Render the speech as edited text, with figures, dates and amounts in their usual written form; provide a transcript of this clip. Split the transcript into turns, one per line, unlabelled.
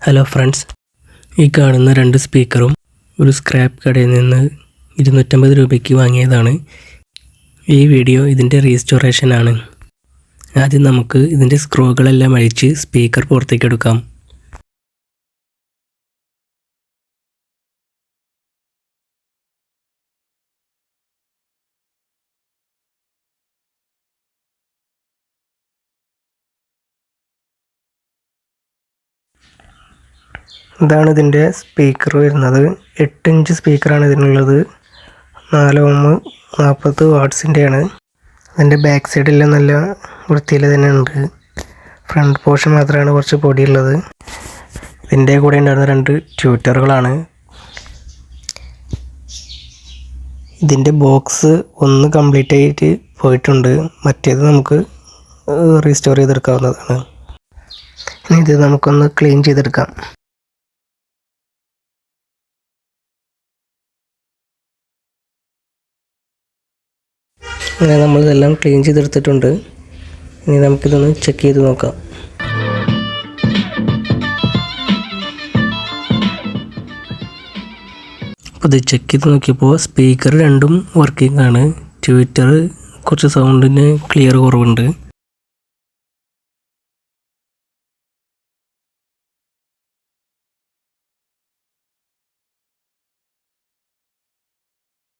Hello friends, ഈ കാണുന്ന 2 സ്പീക്കറും ഒരു സ്ക്രാപ്പ് കടയിൽ നിന്ന് 250 രൂപയ്ക്ക് വാങ്ങിയതാണ്. ഈ വീഡിയോ ഇതിൻ്റെ റീസ്റ്റോറേഷനാണ്. ആദ്യം നമുക്ക് ഇതിൻ്റെ സ്ക്രൂകളെല്ലാം അഴിച്ച് സ്പീക്കർ പുറത്തേക്ക് എടുക്കാം. ഇതാണ് ഇതിൻ്റെ സ്പീക്കർ വരുന്നത്. 8 ഇഞ്ച് സ്പീക്കറാണ് ഇതിനുള്ളത്. 4 ohm 40 വാട്ട്സിൻ്റെയാണ്. അതിൻ്റെ ബാക്ക് സൈഡെല്ലാം നല്ല വൃത്തിയിൽ തന്നെ ഉണ്ട്. ഫ്രണ്ട് പോർഷൻ മാത്രമാണ് കുറച്ച് പൊടിയുള്ളത്. ഇതിൻ്റെ കൂടെ ഉണ്ടായിരുന്ന 2 ട്യൂട്ടറുകളാണ്. ഇതിൻ്റെ ബോക്സ് ഒന്ന് കംപ്ലീറ്റ് ആയിട്ട് പോയിട്ടുണ്ട്. മറ്റേത് നമുക്ക് റീസ്റ്റോർ ചെയ്തെടുക്കാവുന്നതാണ്. ഇനി ഇത് നമുക്കൊന്ന് ക്ലീൻ ചെയ്തെടുക്കാം. അങ്ങനെ നമ്മളിതെല്ലാം ക്ലീൻ ചെയ്തെടുത്തിട്ടുണ്ട്. ഇനി നമുക്കിതൊന്ന് ചെക്ക് ചെയ്ത് നോക്കാം. അപ്പോൾ ഇത് ചെക്ക് ചെയ്ത് നോക്കിയപ്പോൾ സ്പീക്കർ രണ്ടും വർക്കിംഗ് ആണ്. ട്വിറ്റർ കുറച്ച് സൗണ്ടിന് ക്ലിയർ കുറവുണ്ട്.